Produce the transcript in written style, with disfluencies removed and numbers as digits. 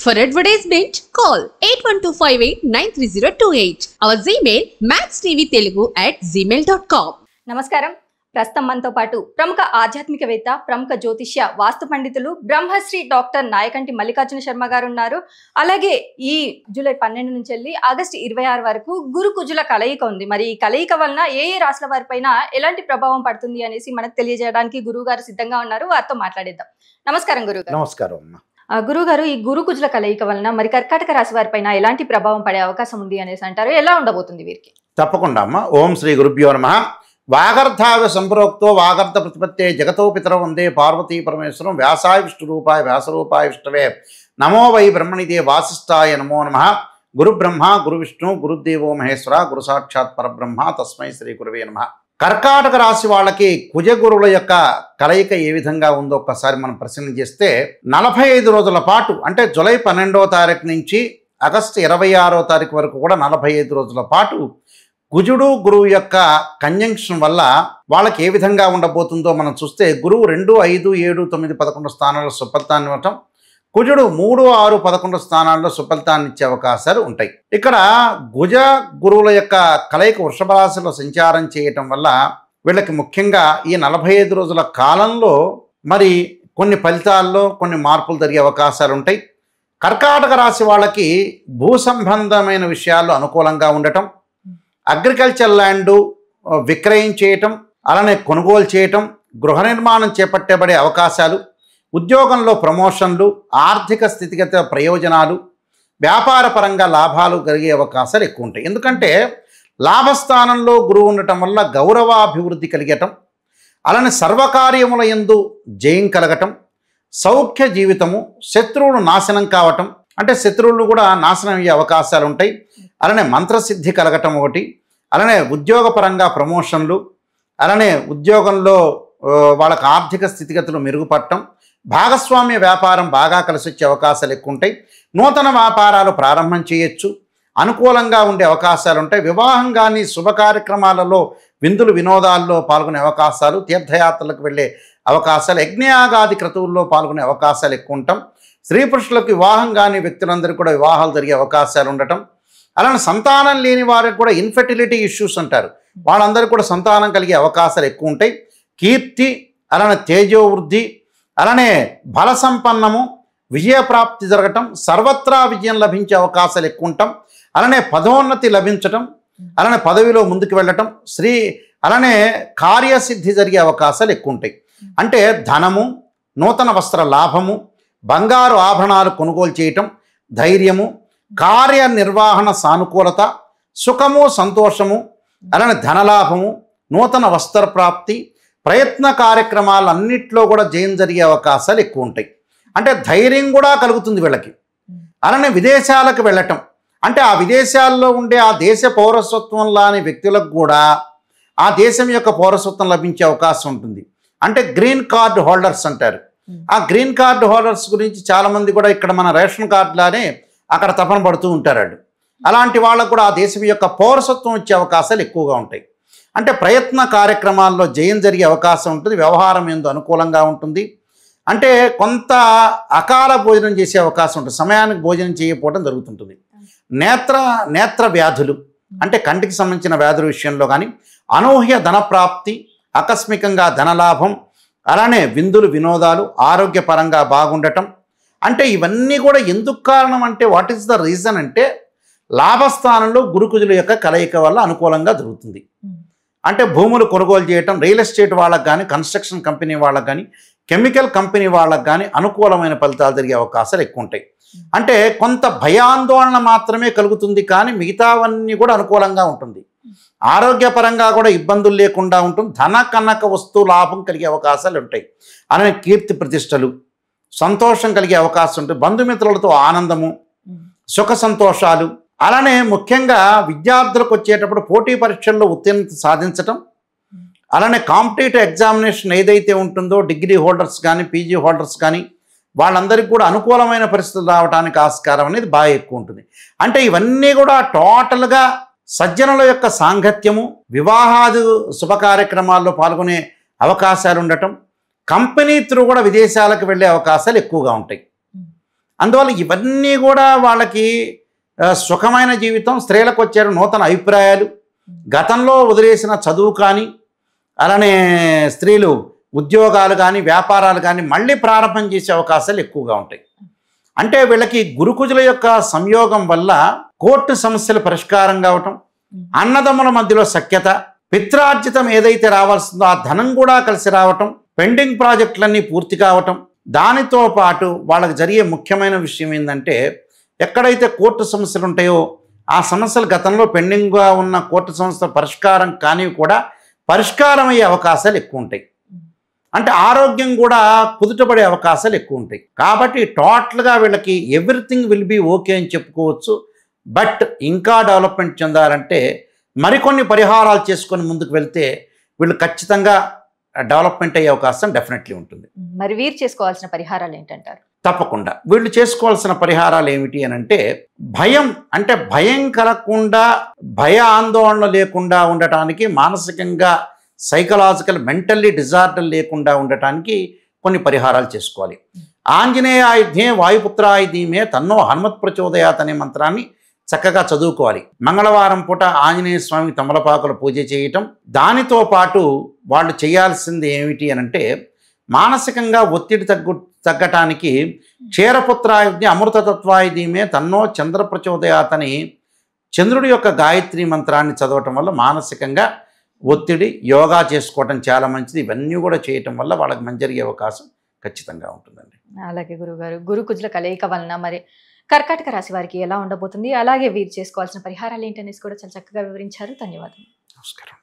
For advertisement, call 8125893028. Our Gmail maxtvtelugu@gmail.com. నమస్కారం. ప్రస్తుతం మనతో పాటు ప్రముఖ ఆధ్యాత్మికవేత్త, ప్రముఖ జ్యోతిష్య, వాస్తు పండితులు బ్రహ్మశ్రీ డాక్టర్ నాయకంటి మల్లికార్జున శర్మ గారు ఉన్నారు. అలాగే ఈ జూలై 12 నుంచి వెళ్ళి ఆగస్టు 26 వరకు గురు కుజుల కలయిక ఉంది. మరి ఈ కలయిక వలన ఏ రాశుల వారిపైన ఎలాంటి ప్రభావం పడుతుంది అనేసి మనకు తెలియజేయడానికి గురువు గారు సిద్ధంగా ఉన్నారు. వారితో మాట్లాడిద్దాం. నమస్కారం గురువు గారు. నమస్కారం అమ్మా. గురువు గారు, ఈ గురు కుజుల కలయిక వలన మరి కర్కాటక రాశి వారిపైన ఎలాంటి ప్రభావం పడే అవకాశం ఉంది అనేసి అంటారు? ఎలా ఉండబోతుంది వీరికి? తప్పకుండా అమ్మ. ఓం శ్రీ గురుభ్యో నమః. వాగర్ధావ సంప్రోక్తో వాగర్ధ ప్రతిపత్తే జగతో పితరో వందే పార్వతీ పరమేశ్వరం వ్యాసాయ విష్ణురూపాయ వ్యాసరూపాయ విష్ణవే నమో వై బ్రహ్మణిదే వాసిష్ఠాయ నమో నమః. గురు బ్రహ్మ గురు విష్ణు గురుదేవో మహేశ్వర గురు సాక్షాత్ పరబ్రహ్మ తస్మై శ్రీ గురువే నమః. కర్కాటక రాశి వాళ్ళకి కుజగురువుల యొక్క కలయిక ఏ విధంగా ఉందో ఒక్కసారి మనం పరిశీలన చేస్తే 45 రోజుల పాటు, అంటే జూలై 12వ తారీఖు నుంచి ఆగస్టు 26వ తారీఖు వరకు కూడా 45 రోజుల పాటు కుజుడు గురువు యొక్క కంజంక్షన్ వల్ల వాళ్ళకి ఏ విధంగా ఉండబోతుందో మనం చూస్తే, గురువు 2, 5, 7, 9, 11 స్థానాల్లో సుఫలితాన్ని ఇవ్వటం, కుజుడు 3, 6, 11 స్థానాల్లో సుఫలితాన్ని ఇచ్చే అవకాశాలు ఉంటాయి. ఇక్కడ కుజ గురువుల యొక్క కలయిక వృషభ రాశిలో సంచారం చేయటం వల్ల వీళ్ళకి ముఖ్యంగా ఈ 45 రోజుల కాలంలో మరి కొన్ని ఫలితాల్లో కొన్ని మార్పులు జరిగే అవకాశాలు ఉంటాయి. కర్కాటక రాశి వాళ్ళకి భూ సంబంధమైన విషయాల్లో అనుకూలంగా ఉండటం, అగ్రికల్చర్ ల్యాండ్ విక్రయం చేయటం, అలానే కొనుగోలు చేయటం, గృహ నిర్మాణం చేపట్టబడే అవకాశాలు, ఉద్యోగంలో ప్రమోషన్లు, ఆర్థిక స్థితిగత ప్రయోజనాలు, వ్యాపార పరంగా లాభాలు కలిగే అవకాశాలు ఎక్కువ ఉంటాయి. ఎందుకంటే లాభస్థానంలో గురువు ఉండటం వల్ల గౌరవాభివృద్ధి కలిగటం, అలానే సర్వకార్యముల యందు జయం కలగటం, సౌఖ్య జీవితము, శత్రువులు నాశనం కావటం, అంటే శత్రువులు కూడా నాశనం అయ్యే అవకాశాలు ఉంటాయి. అలానే మంత్రసిద్ధి కలగటం ఒకటి, అలానే ఉద్యోగపరంగా ప్రమోషన్లు, అలానే ఉద్యోగంలో వాళ్ళకి ఆర్థిక స్థితిగతులు మెరుగుపడటం, భాగస్వామ్య వ్యాపారం బాగా కలిసి వచ్చే అవకాశాలు ఎక్కువ ఉంటాయి. నూతన వ్యాపారాలు ప్రారంభం చేయొచ్చు, అనుకూలంగా ఉండే అవకాశాలు ఉంటాయి. వివాహం కానీ శుభ కార్యక్రమాలలో విందులు వినోదాల్లో పాల్గొనే అవకాశాలు, తీర్థయాత్రలకు వెళ్ళే అవకాశాలు, యజ్ఞయాగాది క్రతువుల్లో పాల్గొనే అవకాశాలు ఎక్కువ ఉంటాం. స్త్రీ పురుషులకు వివాహం కాని వ్యక్తులందరికీ కూడా వివాహాలు జరిగే అవకాశాలు ఉండటం, అలానే సంతానం లేని వారికి కూడా ఇన్ఫెర్టిలిటీ ఇష్యూస్ అంటారు, వాళ్ళందరికీ కూడా సంతానం కలిగే అవకాశాలు ఎక్కువ ఉంటాయి. కీర్తి, అలానే తేజోవృద్ధి, అలానే బల సంపన్నము, విజయప్రాప్తి జరగటం, సర్వత్రా విజయం లభించే అవకాశాలు ఎక్కువ ఉంటాం. అలానే పదోన్నతి లభించటం, అలానే పదవిలో ముందుకు వెళ్ళటం, అలానే కార్యసిద్ధి జరిగే అవకాశాలు ఎక్కువ ఉంటాయి. అంటే ధనము, నూతన వస్త్ర లాభము, బంగారు ఆభరణాలు కొనుగోలు చేయటం, ధైర్యము, కార్యనిర్వహణ సానుకూలత, సుఖము, సంతోషము, అలానే ధనలాభము, నూతన వస్త్ర ప్రాప్తి, ప్రయత్న కార్యక్రమాలన్నింటిలో కూడా జయం జరిగే అవకాశాలు ఎక్కువ ఉంటాయి. అంటే ధైర్యం కూడా కలుగుతుంది వీళ్ళకి. అలానే విదేశాలకు వెళ్ళటం, అంటే ఆ విదేశాల్లో ఉండే ఆ దేశ పౌరసత్వం లాని వ్యక్తులకు కూడా ఆ దేశం యొక్క పౌరసత్వం లభించే అవకాశం ఉంటుంది. అంటే గ్రీన్ కార్డు హోల్డర్స్ అంటారు. ఆ గ్రీన్ కార్డు హోల్డర్స్ గురించి చాలామంది కూడా ఇక్కడ మన రేషన్ కార్డులానే అక్కడ తపన పడుతూ ఉంటారు. అలాంటి వాళ్ళకు కూడా ఆ దేశం యొక్క పౌరసత్వం వచ్చే అవకాశాలు ఎక్కువగా ఉంటాయి. అంటే ప్రయత్న కార్యక్రమాల్లో జయం జరిగే అవకాశం ఉంటుంది. వ్యవహారం ఎందు అనుకూలంగా ఉంటుంది. అంటే కొంత అకాల భోజనం చేసే అవకాశం ఉంటుంది, సమయానికి భోజనం చేయకపోవడం జరుగుతుంటుంది. నేత్ర వ్యాధులు, అంటే కంటికి సంబంధించిన వ్యాధుల విషయంలో కానీ, అనూహ్య ధనప్రాప్తి, ఆకస్మికంగా ధనలాభం, అలానే విందులు వినోదాలు, ఆరోగ్యపరంగా బాగుండటం. అంటే ఇవన్నీ కూడా ఎందుకు కారణం అంటే, వాట్ ఈస్ ద రీజన్ అంటే, లాభస్థానంలో గురుకుజుల యొక్క కలయిక వల్ల అనుకూలంగా జరుగుతుంది. అంటే భూములు కొనుగోలు చేయటం, రియల్ ఎస్టేట్ వాళ్ళకు కానీ, కన్స్ట్రక్షన్ కంపెనీ వాళ్ళకు కానీ, కెమికల్ కంపెనీ వాళ్ళకు కానీ అనుకూలమైన ఫలితాలు జరిగే అవకాశాలు ఎక్కువ ఉంటాయి. అంటే కొంత భయాందోళన మాత్రమే కలుగుతుంది, కానీ మిగతావన్నీ కూడా అనుకూలంగా ఉంటుంది. ఆరోగ్యపరంగా కూడా ఇబ్బందులు లేకుండా ఉంటుంది. ధన కనక వస్తు లాభం కలిగే అవకాశాలు ఉంటాయి. అలానే కీర్తి ప్రతిష్టలు, సంతోషం కలిగే అవకాశం ఉంటుంది. బంధుమిత్రులతో ఆనందము, సుఖ సంతోషాలు, అలానే ముఖ్యంగా విద్యార్థులకు వచ్చేటప్పుడు పోటీ పరీక్షల్లో ఉత్తీర్ణత సాధించటం, అలానే కాంపిటేటివ్ ఎగ్జామినేషన్ ఏదైతే ఉంటుందో డిగ్రీ హోల్డర్స్ కానీ పీజీ హోల్డర్స్ కానీ వాళ్ళందరికీ కూడా అనుకూలమైన పరిస్థితులు రావడానికి ఆస్కారం అనేది బాగా ఎక్కువ ఉంటుంది. అంటే ఇవన్నీ కూడా టోటల్గా సజ్జనుల యొక్క సాంగత్యము, వివాహాది శుభ కార్యక్రమాల్లో పాల్గొనే అవకాశాలు ఉండటం, కంపెనీ త్రూ కూడా విదేశాలకు వెళ్ళే అవకాశాలు ఎక్కువగా ఉంటాయి. అందువల్ల ఇవన్నీ కూడా వాళ్ళకి సుఖమైన జీవితం, స్త్రీలకు వచ్చారు నూతన అభిప్రాయాలు, గతంలో వదిలేసిన చదువు కానీ అలానే స్త్రీలు ఉద్యోగాలు కానీ వ్యాపారాలు కానీ మళ్ళీ ప్రారంభం చేసే అవకాశాలు ఎక్కువగా ఉంటాయి. అంటే వీళ్ళకి గురుకుజుల యొక్క సంయోగం వల్ల కోర్టు సమస్యలు పరిష్కారం కావటం, అన్నదమ్ముల మధ్యలో సఖ్యత, పిత్రార్జితం ఏదైతే రావాల్సిందో ఆ ధనం కూడా కలిసి రావటం, పెండింగ్ ప్రాజెక్టులన్నీ పూర్తి కావటం, దానితో పాటు వాళ్ళకి జరిగే ముఖ్యమైన విషయం ఏంటంటే ఎక్కడైతే కోర్టు సమస్యలు ఉంటాయో ఆ సమస్యలు గతంలో పెండింగ్గా ఉన్న కోర్టు సమస్యల పరిష్కారం కానివి కూడా పరిష్కారం అయ్యే అవకాశాలు ఎక్కువ ఉంటాయి. అంటే ఆరోగ్యం కూడా కుదుటపడే అవకాశాలు ఎక్కువ ఉంటాయి. కాబట్టి టోటల్గా వీళ్ళకి ఎవ్రీథింగ్ విల్ బీ ఓకే అని చెప్పుకోవచ్చు. బట్ ఇంకా డెవలప్మెంట్ చెందాలంటే మరికొన్ని పరిహారాలు చేసుకొని ముందుకు వెళ్తే వీళ్ళు ఖచ్చితంగా డెవలప్మెంట్ అయ్యే అవకాశం డెఫినెట్లీ ఉంటుంది. మరి వీరు చేసుకోవాల్సిన పరిహారాలు ఏంటంటారు? తప్పకుండా వీళ్ళు చేసుకోవాల్సిన పరిహారాలు ఏమిటి అని అంటే భయం కలగకుండా, భయ ఆందోళన లేకుండా ఉండటానికి, మానసికంగా సైకలాజికల్ మెంటల్లీ డిజార్డర్ లేకుండా ఉండటానికి కొన్ని పరిహారాలు చేసుకోవాలి. ఆంజనేయాయుధ్యే వాయుపుత్రాయుధీమే తన్నో హనుమత్ ప్రచోదయాత్ అనే మంత్రాన్ని చక్కగా చదువుకోవాలి. మంగళవారం పూట ఆంజనేయ స్వామికి తమలపాకుల పూజ చేయటం. దానితో పాటు వాళ్ళు చేయాల్సింది ఏమిటి అని అంటే మానసికంగా ఒత్తిడి తగ్గటానికి క్షీరపుత్రాయుధ్య అమృతతత్వాయుధీమే తన్నో చంద్ర ప్రచోదయాత్ అని చంద్రుడి యొక్క గాయత్రి మంత్రాన్ని చదవటం వల్ల మానసికంగా ఒత్తిడి, యోగా చేసుకోవటం చాలా మంచిది. ఇవన్నీ కూడా చేయటం వల్ల వాళ్ళకి మంచి జరిగే అవకాశం ఖచ్చితంగా ఉంటుందండి. అలాగే గురుగారు, గురు కుజుల కలయిక వలన మరి కర్కాటక రాశి వారికి ఎలా ఉండబోతుంది, అలాగే వీరు చేసుకోవాల్సిన పరిహారాలు ఏంటనేసి కూడా చాలా చక్కగా వివరించారు. ధన్యవాదాలు. నమస్కారం.